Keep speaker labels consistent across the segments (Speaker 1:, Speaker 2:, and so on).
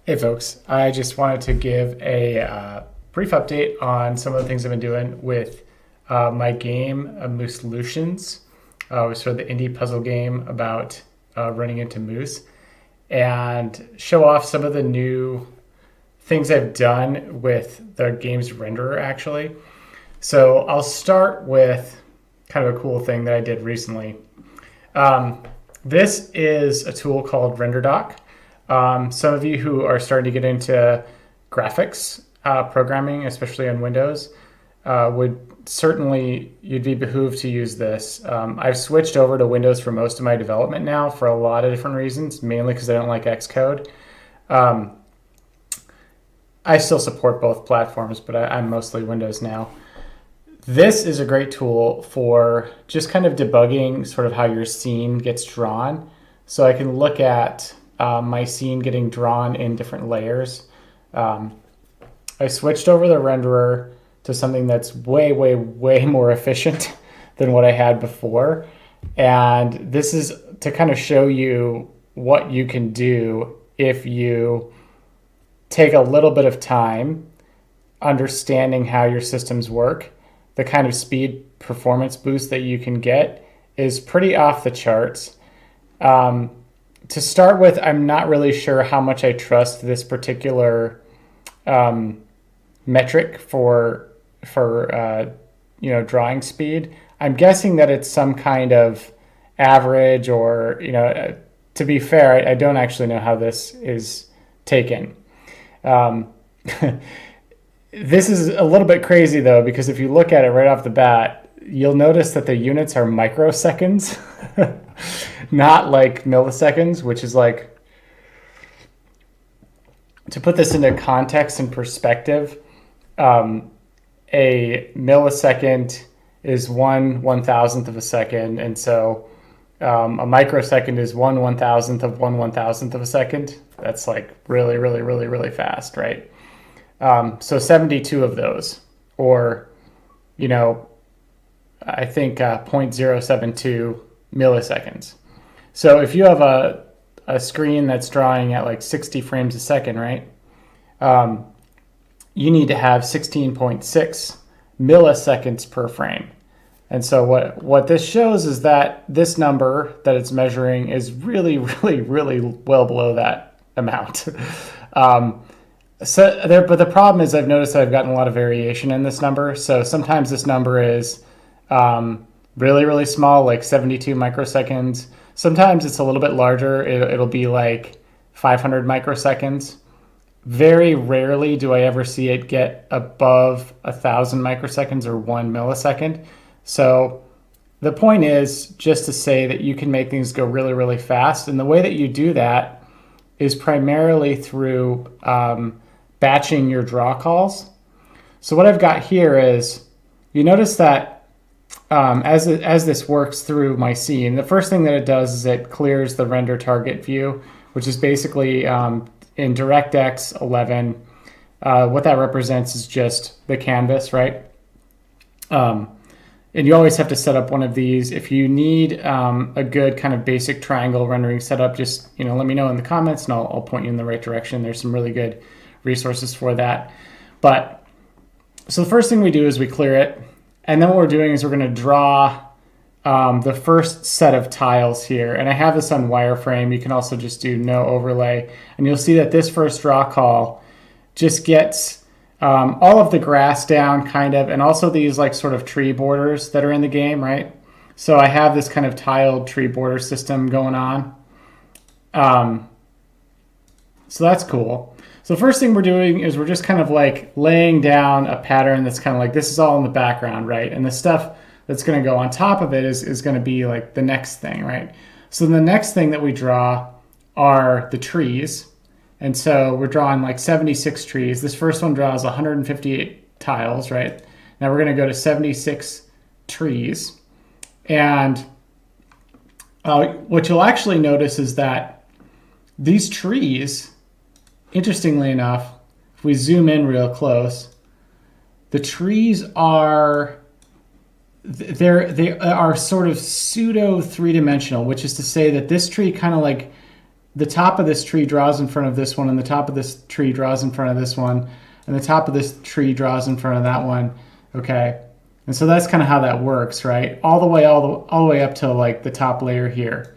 Speaker 1: Hey folks, I just wanted to give a brief update on some of the things I've been doing with my game, Mooselutions. It was sort of the indie puzzle game about running into moose, and show off some of the new things I've done with the game's renderer actually. So I'll start with kind of a cool thing that I did recently. This is a tool called RenderDoc. Some of you who are starting to get into graphics programming, especially on Windows, would certainly, you'd be behooved to use this. I've switched over to Windows for most of my development now for a lot of different reasons, mainly because I don't like Xcode. I still support both platforms, but I'm mostly Windows now. This is a great tool for just kind of debugging sort of how your scene gets drawn. So I can look at my scene getting drawn in different layers. I switched over the renderer to something that's way, way, way more efficient than what I had before. And this is to kind of show you what you can do if you take a little bit of time understanding how your systems work. The kind of speed performance boost that you can get is pretty off the charts. To start with, I'm not really sure how much I trust this particular metric for drawing speed. I'm guessing that it's some kind of average, or to be fair, I don't actually know how this is taken. This is a little bit crazy though, because if you look at it right off the bat, you'll notice that the units are microseconds, not like milliseconds, which is like, to put this into context and perspective, a millisecond is 1/1000th of a second. And so a microsecond is 1/1000th of 1/1000th of a second. That's like really, really, really, really fast, right? So 72 of those, or, I think 0.072 milliseconds. So if you have a screen that's drawing at like 60 frames a second, right? You need to have 16.6 milliseconds per frame. And so what this shows is that this number that it's measuring is really, really, really well below that amount. But the problem is I've noticed that I've gotten a lot of variation in this number. So sometimes this number is really, really small, like 72 microseconds. Sometimes it's a little bit larger. It'll be like 500 microseconds. Very rarely do I ever see it get above 1,000 microseconds or 1 millisecond. So the point is just to say that you can make things go really, really fast. And the way that you do that is primarily through batching your draw calls. So what I've got here is, you notice that as this works through my scene, the first thing that it does is it clears the render target view, which is basically in DirectX 11. What that represents is just the canvas, right? And you always have to set up one of these. If you need a good kind of basic triangle rendering setup, just let me know in the comments and I'll point you in the right direction. There's some really good resources for that. But so the first thing we do is we clear it, and then what we're doing is we're going to draw the first set of tiles here. And I have this on wireframe. You can also just do no overlay, and you'll see that this first draw call just gets all of the grass down kind of, and also these like sort of tree borders that are in the game, right? So I have this kind of tiled tree border system going on. So that's cool. So the first thing we're doing is we're just kind of like laying down a pattern that's kind of like, this is all in the background, right? And the stuff that's going to go on top of it is going to be like the next thing, right? So the next thing that we draw are the trees. And so we're drawing like 76 trees. This first one draws 158 tiles, right? Now we're going to go to 76 trees. And what you'll actually notice is that these trees, interestingly enough, if we zoom in real close, the trees are they are sort of pseudo three-dimensional, which is to say that this tree kind of like the top of this tree draws in front of this one, and the top of this tree draws in front of this one, and the top of this tree draws in front of that one. Okay, and so that's kind of how that works, right? All the way up to like the top layer here.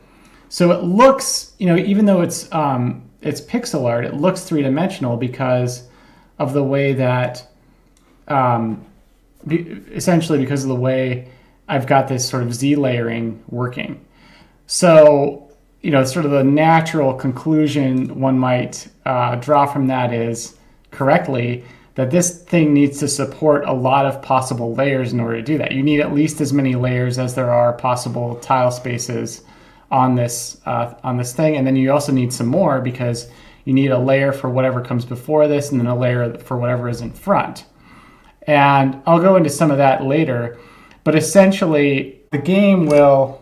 Speaker 1: So it looks, even though it's pixel art, it looks three-dimensional because of the way that, essentially because of the way I've got this sort of Z layering working. So, sort of the natural conclusion one might draw from that is correctly that this thing needs to support a lot of possible layers in order to do that. You need at least as many layers as there are possible tile spaces on this thing, and then you also need some more because you need a layer for whatever comes before this and then a layer for whatever is in front. And I'll go into some of that later, but essentially the game will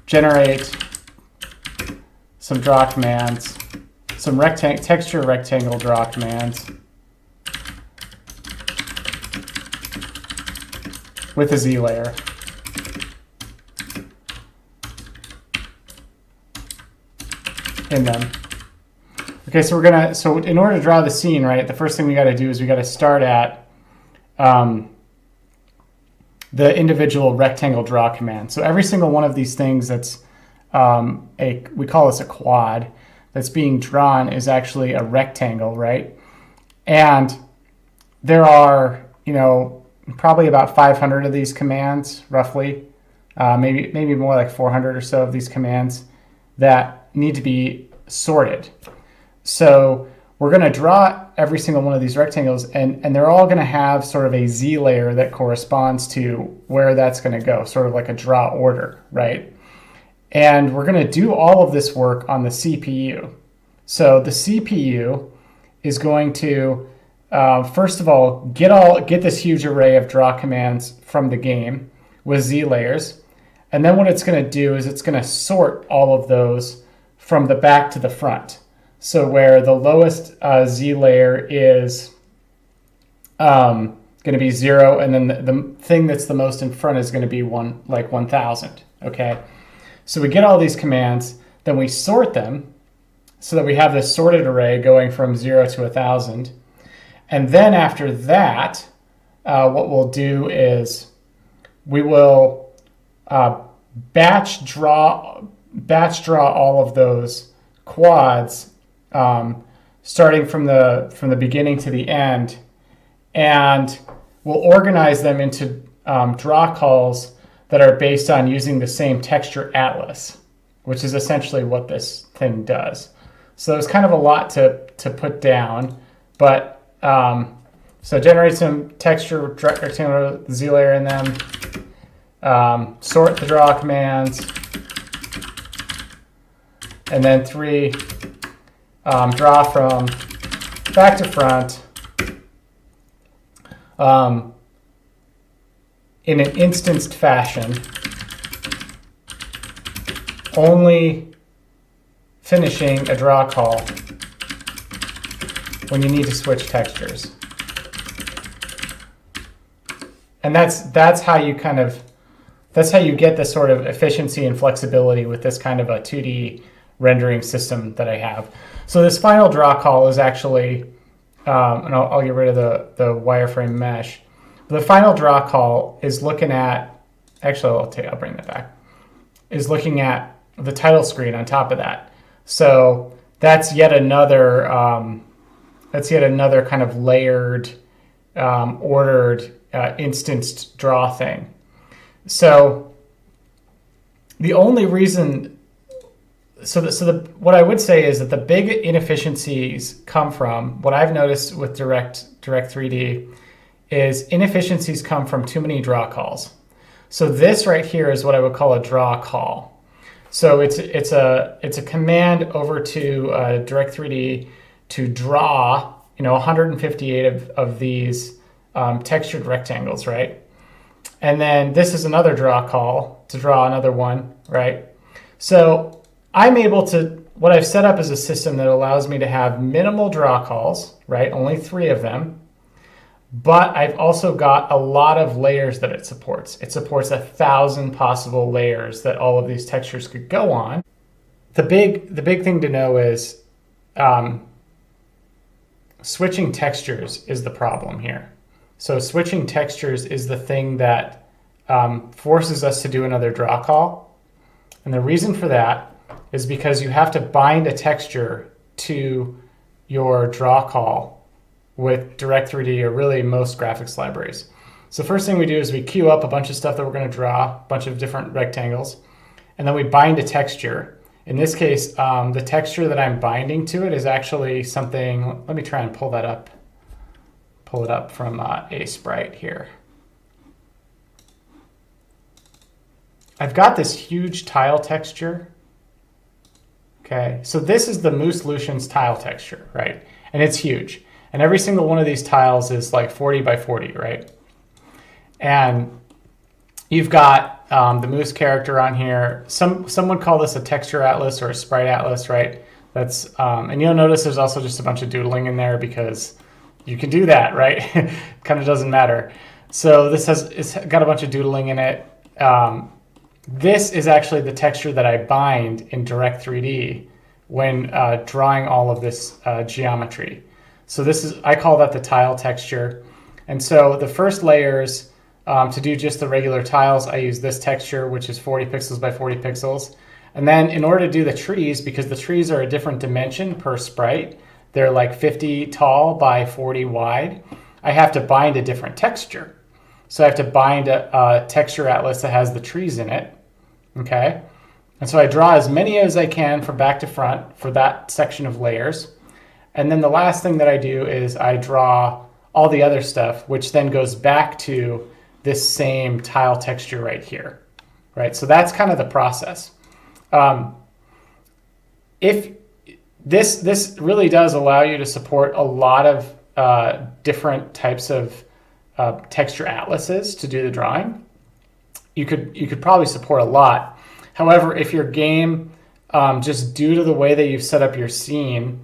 Speaker 1: generate some draw commands, some texture rectangle draw commands with a Z layer. In them. Okay, so so in order to draw the scene, right, the first thing we got to do is we got to start at the individual rectangle draw command. So every single one of these things that's we call this a quad, that's being drawn is actually a rectangle, right? And there are, probably about 500 of these commands, roughly, maybe more like 400 or so of these commands that need to be sorted. So we're going to draw every single one of these rectangles, and they're all going to have sort of a Z layer that corresponds to where that's going to go, sort of like a draw order, right? And we're going to do all of this work on the CPU. So the CPU is going to, first of all, get this huge array of draw commands from the game with Z layers. And then what it's going to do is it's going to sort all of those from the back to the front. So where the lowest Z layer is going to be 0, and then the thing that's the most in front is going to be 1,000. Okay, so we get all these commands, then we sort them so that we have this sorted array going from 0 to 1,000. And then after that, what we'll do is we will batch draw all of those quads, starting from the beginning to the end, and we'll organize them into draw calls that are based on using the same texture atlas, which is essentially what this thing does. So there's kind of a lot to put down, but so generate some texture rectangular Z layer in them, sort the draw commands, and then 3, draw from back to front in an instanced fashion, only finishing a draw call when you need to switch textures. And that's how you get the sort of efficiency and flexibility with this kind of a 2D rendering system that I have. So this final draw call is actually, and I'll get rid of the wireframe mesh. The final draw call is looking at, actually I'll bring that back, is looking at the title screen on top of that. So that's yet another kind of layered, ordered, instanced draw thing. So the only reason, what I would say is that the big inefficiencies come from, what I've noticed with Direct 3D is inefficiencies come from too many draw calls. So this right here is what I would call a draw call. So it's a command over to Direct 3D to draw 158 of these textured rectangles, right? And then this is another draw call to draw another one, right? So I'm able to, what I've set up is a system that allows me to have minimal draw calls, right? Only 3 of them. But I've also got a lot of layers that it supports. It supports 1,000 possible layers that all of these textures could go on. The big thing to know is switching textures is the problem here. So switching textures is the thing that forces us to do another draw call. And the reason for that is because you have to bind a texture to your draw call with Direct3D or really most graphics libraries. So first thing we do is we queue up a bunch of stuff that we're going to draw, a bunch of different rectangles, and then we bind a texture. In this case, the texture that I'm binding to it is actually something, let me try and pull that up. Pull it up from Sprite here. I've got this huge tile texture. Okay, so this is the Mooselutions tile texture, right? And it's huge. And every single one of these tiles is like 40 by 40, right? And you've got the Moose character on here. Some would call this a texture atlas or a sprite atlas, right? That's and you'll notice there's also just a bunch of doodling in there because you can do that, right? Kind of doesn't matter. So it's got a bunch of doodling in it. This is actually the texture that I bind in Direct3D when drawing all of this geometry. So I call that the tile texture. And so the first layers, to do just the regular tiles, I use this texture, which is 40 pixels by 40 pixels. And then in order to do the trees, because the trees are a different dimension per sprite, they're like 50 tall by 40 wide, I have to bind a different texture. So I have to bind a texture atlas that has the trees in it, okay? And so I draw as many as I can from back to front for that section of layers. And then the last thing that I do is I draw all the other stuff, which then goes back to this same tile texture right here, right? So that's kind of the process. If this really does allow you to support a lot of different types of texture atlases to do the drawing. You could probably support a lot. However, if your game, just due to the way that you've set up your scene,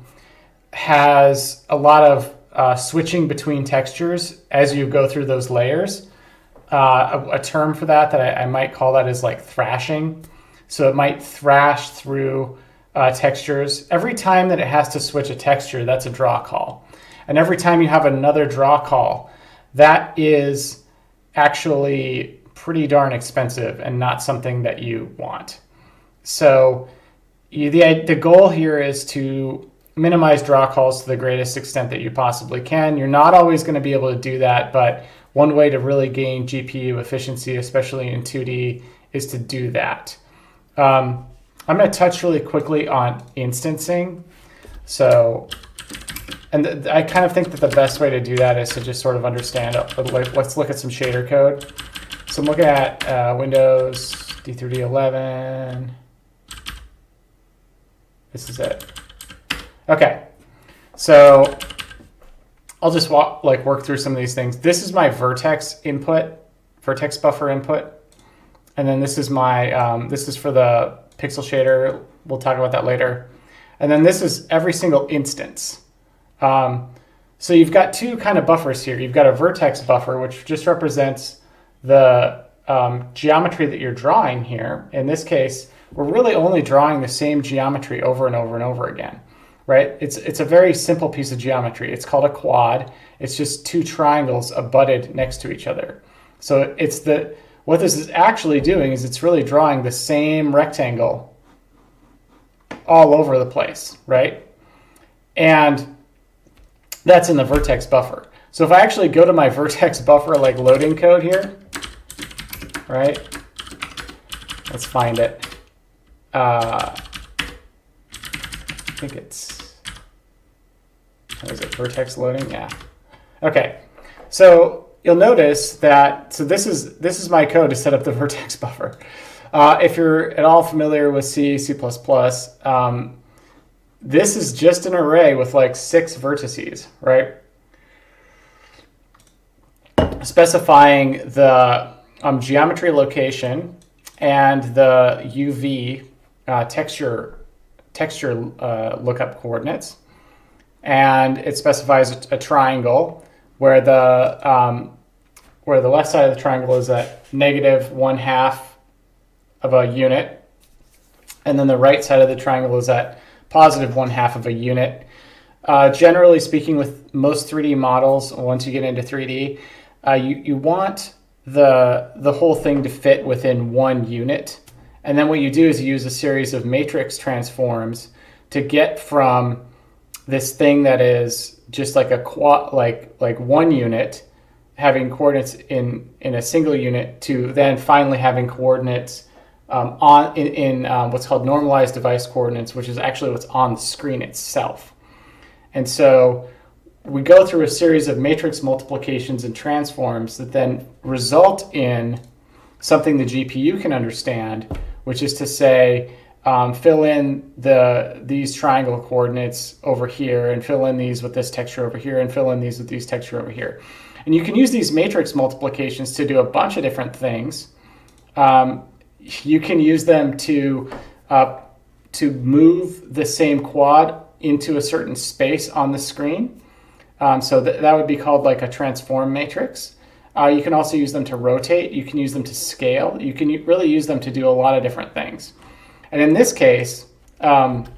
Speaker 1: has a lot of switching between textures as you go through those layers, a term for that I might call that is like thrashing. So it might thrash through textures. Every time that it has to switch a texture, that's a draw call. And every time you have another draw call, that is actually pretty darn expensive and not something that you want. So the goal here is to minimize draw calls to the greatest extent that you possibly can. You're not always going to be able to do that, but one way to really gain GPU efficiency, especially in 2D, is to do that. I'm going to touch really quickly on instancing. So, and I kind of think that the best way to do that is to just sort of understand, let's look at some shader code. So I'm looking at Windows D3D11. This is it. Okay, so I'll just work through some of these things. This is my vertex input, vertex buffer input. And then this is my, this is for the pixel shader. We'll talk about that later. And then this is every single instance. So you've got two kind of buffers here. You've got a vertex buffer, which just represents the geometry that you're drawing here. In this case, we're really only drawing the same geometry over and over and over again, right? It's a very simple piece of geometry. It's called a quad. It's just two triangles abutted next to each other. So what this is actually doing is it's really drawing the same rectangle all over the place, right? And that's in the vertex buffer. So if I actually go to my vertex buffer like loading code here, right? Let's find it. I think it's, what is it, vertex loading? Yeah. Okay. So you'll notice that, so this is my code to set up the vertex buffer. If you're at all familiar with C, C++, this is just an array with like 6 vertices, right? Specifying the geometry location and the UV texture lookup coordinates. And it specifies a triangle where the left side of the triangle is at -1/2 of a unit, and then the right side of the triangle is at positive 1/2 of a unit. Generally speaking, with most 3D models, once you get into 3D, you want the whole thing to fit within 1 unit. And then what you do is you use a series of matrix transforms to get from this thing that is just like a quad, like 1 unit, having coordinates in a single unit, to then finally having coordinates in what's called normalized device coordinates, which is actually what's on the screen itself. And so we go through a series of matrix multiplications and transforms that then result in something the GPU can understand, which is to say, fill in these triangle coordinates over here, and fill in these with this texture over here, and fill in these with these texture over here. And you can use these matrix multiplications to do a bunch of different things. You can use them to move the same quad into a certain space on the screen. So that would be called like a transform matrix. You can also use them to rotate. You can use them to scale. You can really use them to do a lot of different things. And in this case, let's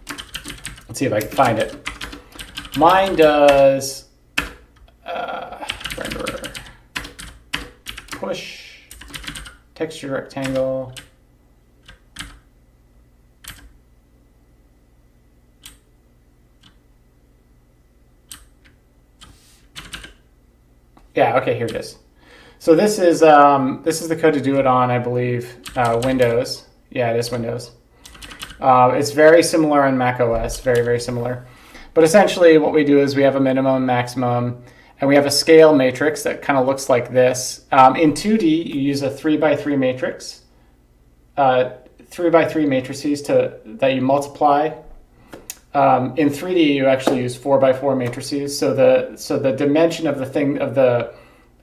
Speaker 1: see if I can find it. Mine does renderer, push, texture rectangle. Yeah, okay, here it is. So this is the code to do it on, I believe, Windows. Yeah, it is Windows. It's very similar on Mac OS, very, very similar. But essentially what we do is we have a minimum, maximum, and we have a scale matrix that kind of looks like this. In 2D, you use a 3x3 matrix, 3x3 matrices that you multiply. In 3D, you actually use 4x4 matrices. So the dimension of the thing, of the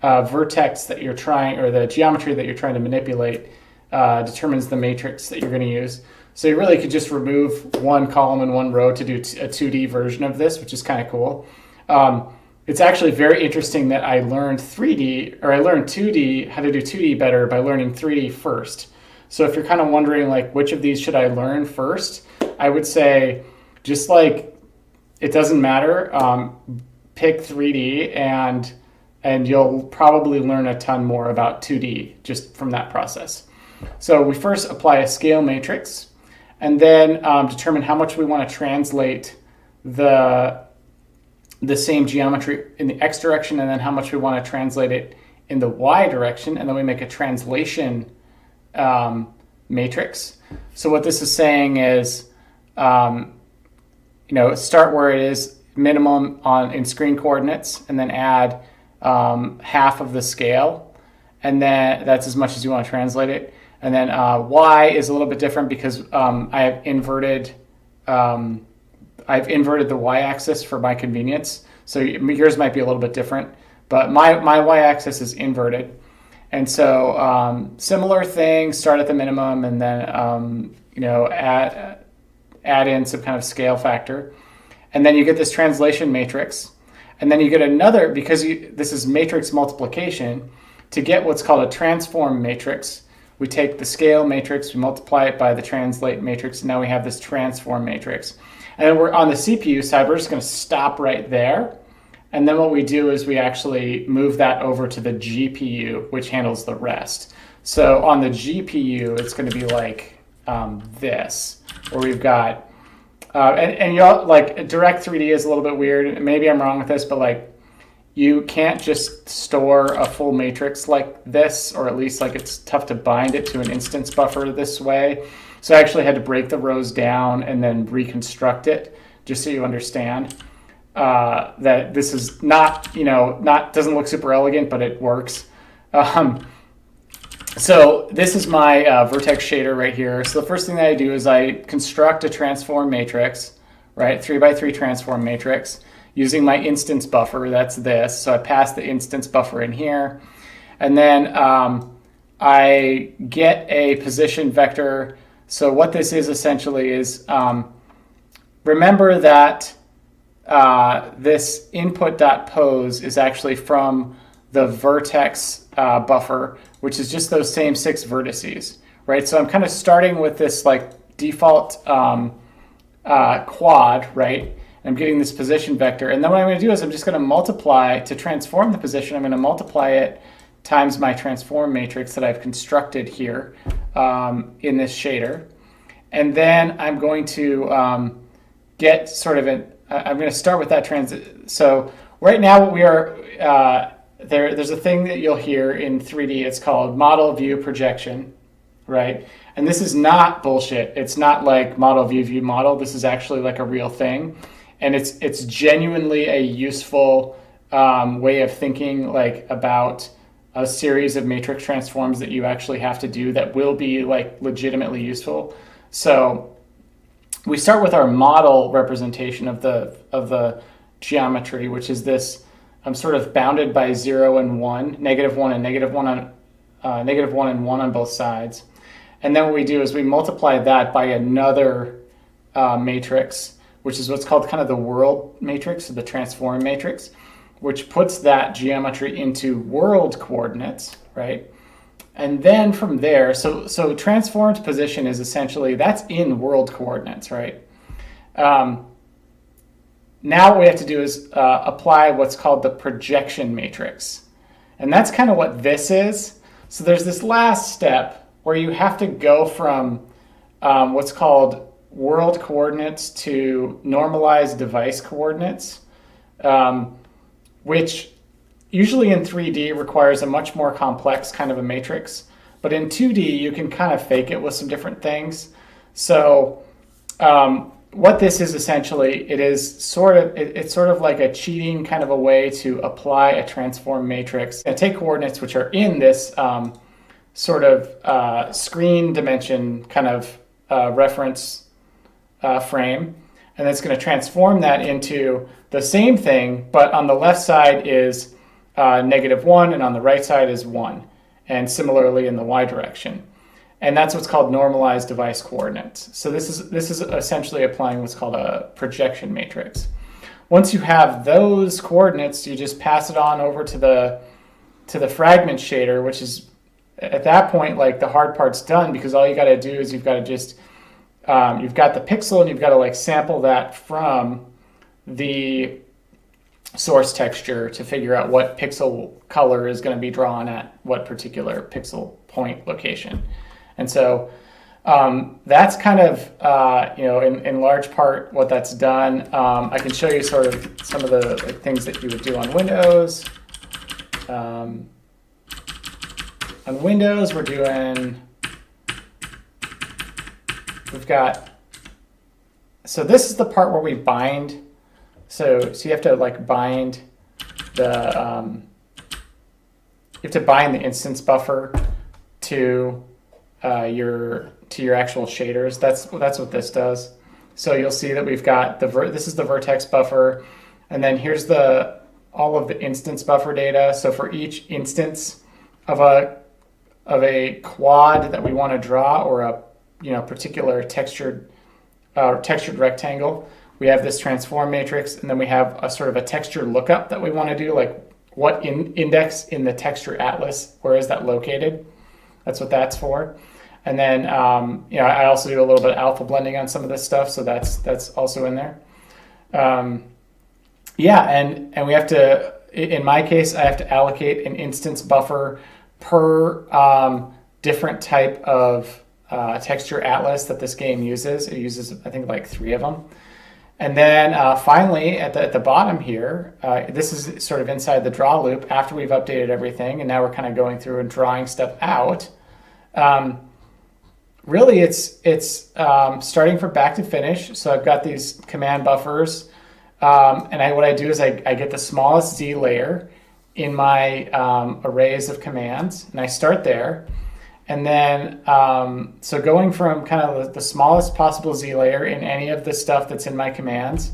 Speaker 1: vertex that you're trying, or the geometry that you're trying to manipulate, determines the matrix that you're going to use. So you really could just remove 1 column and 1 row to do a 2D version of this, which is kind of cool. It's actually very interesting that I learned 3D, or I learned 2D, how to do 2D better by learning 3D first. So if you're kind of wondering like which of these should I learn first, I would say just like it doesn't matter, pick 3D and you'll probably learn a ton more about 2D just from that process. So we first apply a scale matrix, and then determine how much we want to translate the same geometry in the X direction, and then how much we want to translate it in the Y direction, and then we make a translation matrix. So what this is saying is, start where it is minimum in screen coordinates, and then add half of the scale, and then that's as much as you want to translate it. And then Y is a little bit different because I've inverted the Y-axis for my convenience. So yours might be a little bit different, but my Y-axis is inverted. And so similar thing, start at the minimum, and then add in some kind of scale factor, and then you get this translation matrix. And then you get another, because this is matrix multiplication, to get what's called a transform matrix. We take the scale matrix, we multiply it by the translate matrix, and now we have this transform matrix. And then we're on the CPU side, we're just going to stop right there. And then what we do is we actually move that over to the GPU, which handles the rest. So on the GPU, it's going to be like this, where we've got, and y'all, like Direct 3D is a little bit weird. Maybe I'm wrong with this, but like you can't just store a full matrix like this, or at least like it's tough to bind it to an instance buffer this way. So I actually had to break the rows down and then reconstruct it, just so you understand that this is not, doesn't look super elegant, but it works. So this is my vertex shader right here. So the first thing that I do is I construct a transform matrix, right? 3x3 transform matrix using my instance buffer. That's this. So I pass the instance buffer in here. And then I get a position vector. So what this is essentially is, remember that this input.pose is actually from the vertex buffer, which is just those same 6 vertices, right? So I'm kind of starting with this like default quad, right? I'm getting this position vector. And then what I'm going to do is I'm just going to multiply, to transform the position, I'm going to multiply it times my transform matrix that I've constructed here in this shader. And then I'm going to get sort of I'm going to start with that transit. So right now what we are, there's a thing that you'll hear in 3D. It's called model view projection, right? And this is not bullshit. It's not like model view model. This is actually like a real thing. And it's genuinely a useful way of thinking like about a series of matrix transforms that you actually have to do that will be like legitimately useful. So we start with our model representation of the geometry, which is this sort of bounded by 0 and 1, -1 and -1 on -1 and 1 on both sides. And then what we do is we multiply that by another matrix, which is what's called kind of the world matrix, or the transform matrix, which puts that geometry into world coordinates, right? And then from there, so transformed position is essentially, that's in world coordinates, right? Now what we have to do is apply what's called the projection matrix. And that's kind of what this is. So there's this last step where you have to go from what's called world coordinates to normalized device coordinates, which usually in 3D requires a much more complex kind of a matrix. But in 2D, you can kind of fake it with some different things. So what this is essentially, it's sort of like a cheating kind of a way to apply a transform matrix and take coordinates which are in this sort of screen dimension kind of reference frame, and it's going to transform that into the same thing, but on the left side is -1 and on the right side is 1, and similarly in the y direction. And that's what's called normalized device coordinates. So this is essentially applying what's called a projection matrix. Once you have those coordinates, you just pass it on over to the fragment shader, which is at that point like the hard part's done, because all you got to do is you've got to just you've got the pixel and you've got to like sample that from the source texture to figure out what pixel color is going to be drawn at what particular pixel point location. And so that's kind of, in large part what that's done. I can show you sort of some of the things that you would do on Windows. On Windows, we've got, so this is the part where we bind. So you have to like bind the, you have to bind the instance buffer to your actual shaders. That's what this does. So you'll see that we've got this is the vertex buffer, and then here's all of the instance buffer data. So for each instance of a quad that we want to draw, or a particular textured rectangle, we have this transform matrix, and then we have a sort of a texture lookup that we want to do, like what index in the texture atlas, where is that located? That's what that's for. And then I also do a little bit of alpha blending on some of this stuff, so that's also in there. And we have to, in my case, I have to allocate an instance buffer per different type of texture atlas that this game uses. It uses, I think, like 3 of them. And then finally, at the bottom here, this is sort of inside the draw loop after we've updated everything, and now we're kind of going through and drawing stuff out. Really, it's starting from back to finish. So I've got these command buffers, and what I do is I get the smallest Z layer in my arrays of commands, and I start there. And then, so going from kind of the smallest possible Z layer in any of the stuff that's in my commands,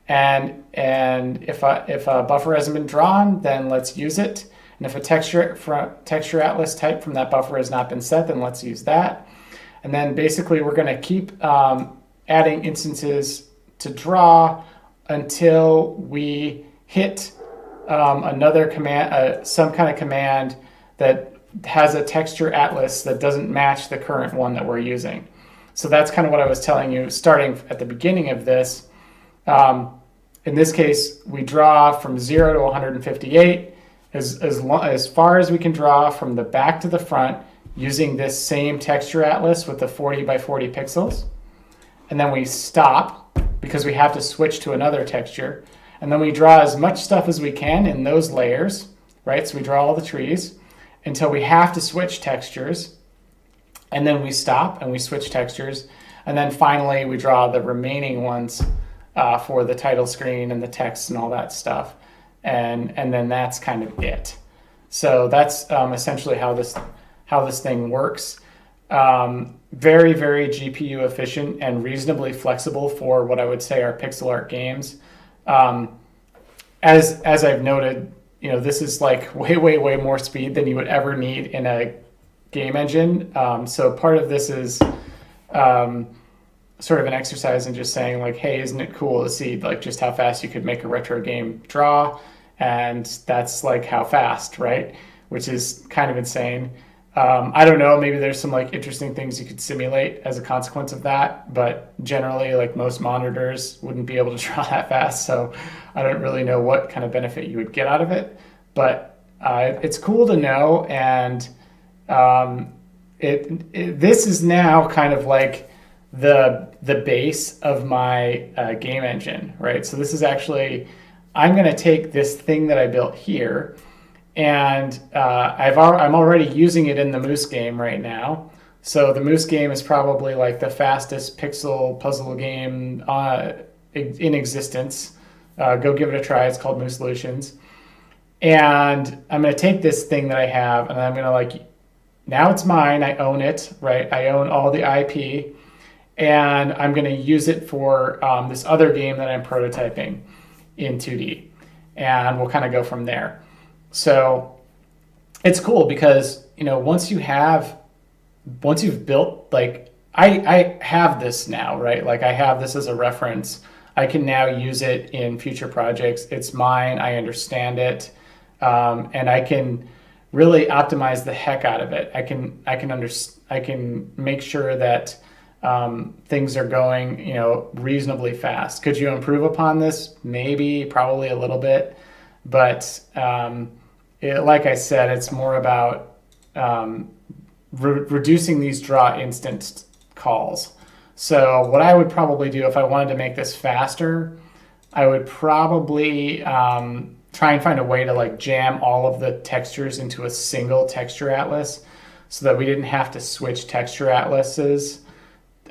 Speaker 1: and if a buffer hasn't been drawn, then let's use it. And if a texture atlas type from that buffer has not been set, then let's use that. And then basically we're going to keep adding instances to draw until we hit another command, some kind of command that has a texture atlas that doesn't match the current one that we're using. So that's kind of what I was telling you starting at the beginning of this. Um, in this case, we draw from 0 to 158 as far as we can draw from the back to the front using this same texture atlas with the 40 by 40 pixels. And then we stop because we have to switch to another texture. And then we draw as much stuff as we can in those layers, right? So we draw all the trees until we have to switch textures. And then we stop and we switch textures. And then finally, we draw the remaining ones for the title screen and the text and all that stuff. And then that's kind of it. So that's essentially how this thing works. Very, very GPU efficient and reasonably flexible for what I would say are pixel art games. As I've noted, this is like way, way, way more speed than you would ever need in a game engine. So part of this is sort of an exercise in just saying like, hey, isn't it cool to see like just how fast you could make a retro game draw? And that's like how fast, right? Which is kind of insane. I don't know, maybe there's some like interesting things you could simulate as a consequence of that, but generally like most monitors wouldn't be able to draw that fast, so I don't really know what kind of benefit you would get out of it, but it's cool to know. And this is now kind of like the base of my game engine, right? So this is actually, I'm going to take this thing that I built here, and I'm already using it in the Moose game right now. So the Moose game is probably like the fastest pixel puzzle game in existence. Go give it a try. It's called Mooselutions. And I'm going to take this thing that I have, and I'm going to like, now it's mine. I own it, right? I own all the IP, and I'm going to use it for this other game that I'm prototyping in 2D, and we'll kind of go from there. So it's cool because, once you've built, like, I have this now, right? Like I have this as a reference. I can now use it in future projects. It's mine. I understand it. And I can really optimize the heck out of it. I can make sure that things are going, reasonably fast. Could you improve upon this? Maybe, probably a little bit, but like I said, it's more about reducing these draw instance calls. So what I would probably do if I wanted to make this faster, I would probably try and find a way to like jam all of the textures into a single texture atlas so that we didn't have to switch texture atlases.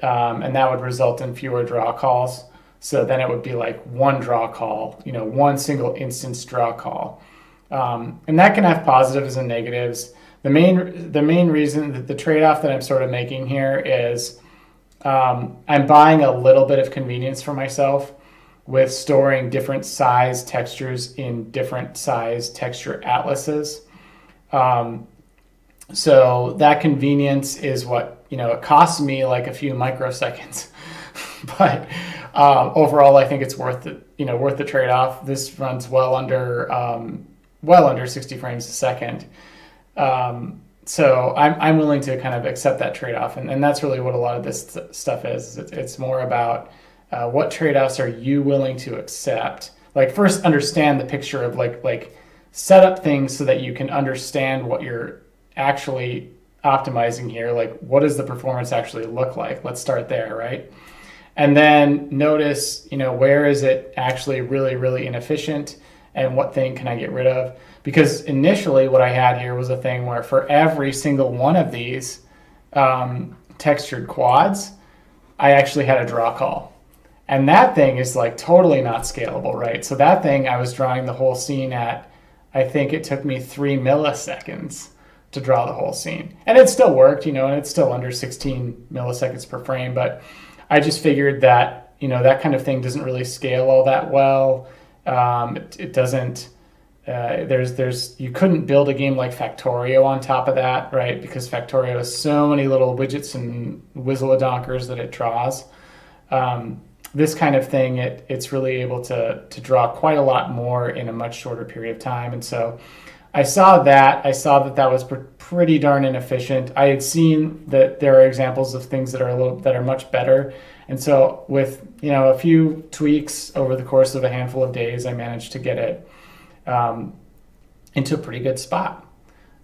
Speaker 1: And that would result in fewer draw calls. So then it would be like one draw call, one single instance draw call. And that can have positives and negatives. The main reason that the trade-off that I'm sort of making here is I'm buying a little bit of convenience for myself with storing different size textures in different size texture atlases. So that convenience is what, it costs me like a few microseconds, but overall I think it's worth it, worth the trade-off. This runs well under 60 frames a second. So I'm willing to kind of accept that trade-off. And that's really what a lot of this stuff is. It's more about what trade-offs are you willing to accept? Like first understand the picture of like set up things so that you can understand what you're actually optimizing here. Like what does the performance actually look like? Let's start there, right? And then notice, where is it actually really, really inefficient and what thing can I get rid of? Because initially what I had here was a thing where for every single one of these textured quads, I actually had a draw call. And that thing is like totally not scalable, right? So that thing I was drawing the whole scene at, I think it took me 3 milliseconds to draw the whole scene. And it still worked, and it's still under 16 milliseconds per frame, but I just figured that, that kind of thing doesn't really scale all that well. It doesn't, you couldn't build a game like Factorio on top of that, right? Because Factorio has so many little widgets and whizzle-a-donkers that it draws. This kind of thing, it's really able to draw quite a lot more in a much shorter period of time. And so I saw that. I saw that that was pretty darn inefficient. I had seen that there are examples of things that are much better, and so with a few tweaks over the course of a handful of days, I managed to get it into a pretty good spot.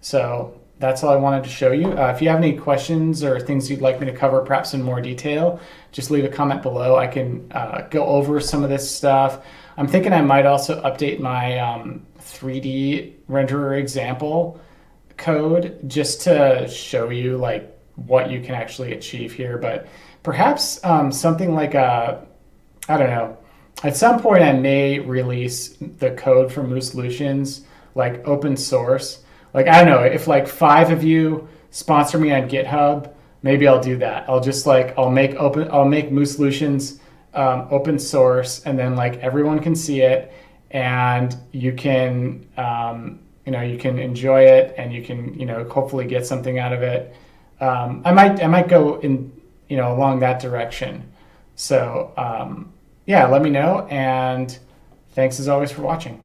Speaker 1: So that's all I wanted to show you. If you have any questions or things you'd like me to cover, perhaps in more detail, just leave a comment below. I can go over some of this stuff. I'm thinking I might also update my 3D renderer example code just to show you like what you can actually achieve here. But perhaps something like I don't know. At some point, I may release the code for Mooselutions like open source. Like, I don't know, if like 5 of you sponsor me on GitHub, maybe I'll do that. I'll just like I'll make Mooselutions open source, and then like everyone can see it, and you can you can enjoy it, and you can hopefully get something out of it. I might go in along that direction. So yeah, let me know, and thanks as always for watching.